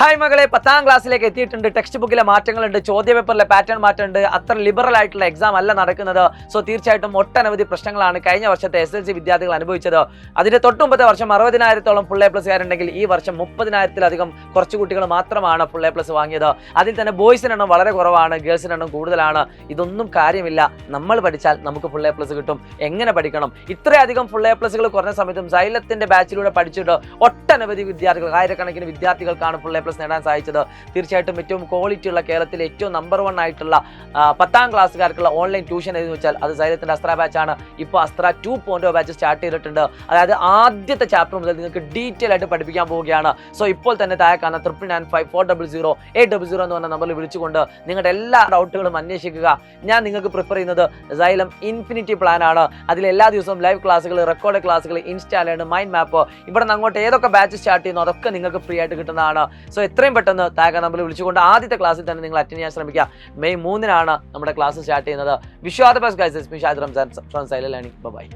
Hi മകളെ, 10ാം ക്ലാസ്സിലേക്ക് എത്തിയിട്ടുണ്ട്. ടെക്സ്റ്റ് ബുക്കിലെ മാറ്റങ്ങളുണ്ട്, ചോദ്യപേപ്പറിലെ പാറ്റേൺ മാറ്റമുണ്ട്. അത്ര ലിബറൽ ആയിട്ടുള്ള എക്സാം അല്ല നടക്കുന്നത്. സോ തീർച്ചയായിട്ടും ഒട്ടനവധി പ്രശ്നങ്ങളാണ് കഴിഞ്ഞ വർഷത്തെ SSLC വിദ്യാർത്ഥികൾ അനുഭവിച്ചത്. അതിന്റെ തൊട്ടുമുമ്പത്തെ വർഷം 60,000-ഓളം ഫുൾ A+ കാരുണ്ടെങ്കിൽ ഈ വർഷം 30,000-ലധികം കുറച്ച് കുട്ടികൾ മാത്രമാണ് ഫുൾ A+ വാങ്ങിയത്. അതിൽ തന്നെ ബോയ്സിന് എണ്ണം വളരെ കുറവാണ്, ഗേൾസിന് എണ്ണം കൂടുതലാണ്. ഇതൊന്നും കാര്യമില്ല. നമ്മൾ പഠിച്ചാൽ നമുക്ക് ഫുൾ A+ കിട്ടും. എങ്ങനെ പഠിക്കണം? ഇത്രയധികം ഫുൾ A+ കുറഞ്ഞ സമയത്തും സൈലത്തിന്റെ ബാച്ചിലൂടെ പഠിച്ചിട്ട് ഒട്ടനവധി വിദ്യാർത്ഥികൾ, ആയിരക്കണക്കിന് വിദ്യാർത്ഥികൾക്കാണ് ഫുൾ A+ നേടാൻ സാധിച്ചത്. തീർച്ചയായിട്ടും ഏറ്റവും ക്വാളിറ്റി ഉള്ള കേരളത്തിലെ ഏറ്റവും നമ്പർ 1 ആയിട്ടുള്ള 10ാം ക്ലാസ്സുകാർക്കുള്ള ഓൺലൈൻ ട്യൂഷൻ എന്ന് വെച്ചാൽ അത് സൈലത്തിന്റെ അസ്ത്ര ബാച്ചാണ്. ഇപ്പോൾ അസ്ത്ര 2.0 ബാച്ച് സ്റ്റാർട്ട് ചെയ്തിട്ടുണ്ട്. അതായത് ആദ്യത്തെ ചാപ്റ്റർ മുതൽ നിങ്ങൾക്ക് ഡീറ്റെയിൽ ആയിട്ട് പഠിപ്പിക്കാൻ പോവുകയാണ്. സോ ഇപ്പോൾ തന്നെ താഴെ കാണുന്ന 9995400800 എന്ന് പറഞ്ഞ നമ്പറിൽ വിളിച്ചുകൊണ്ട് നിങ്ങളുടെ എല്ലാ ഡൗട്ടുകളും അന്വേഷിക്കുക. ഞാൻ നിങ്ങൾക്ക് പ്രിഫർ ചെയ്യുന്നത് സൈലം ഇൻഫിനിറ്റി പ്ലാൻ ആണ്. അതിൽ എല്ലാ ദിവസവും ലൈവ് ക്ലാസ്സുകൾ, റെക്കോർഡ് ക്ലാസ്സുകൾ, ഇൻസ്റ്റാലേഡ്, മൈൻഡ് മാപ്പ്, ഇവിടെ നിന്ന് അങ്ങോട്ട് ഏതൊക്കെ ബാച്ച് സ്റ്റാർട്ട് ചെയ്യുന്നു അതൊക്കെ നിങ്ങൾക്ക് ഫ്രീ ആയിട്ട് കിട്ടുന്നതാണ്. സോ എത്രയും പെട്ടെന്ന് താഴെ നമ്പറിൽ വിളിച്ചുകൊണ്ട് ആദ്യത്തെ ക്ലാസ്സിൽ തന്നെ നിങ്ങൾ അറ്റൻഡ് ചെയ്യാൻ ശ്രമിക്കുക. മെയ് 3-നാണ് നമ്മുടെ ക്ലാസ് സ്റ്റാർട്ട് ചെയ്യുന്നത്. Wish you all the best guys. From Xylem learning. By.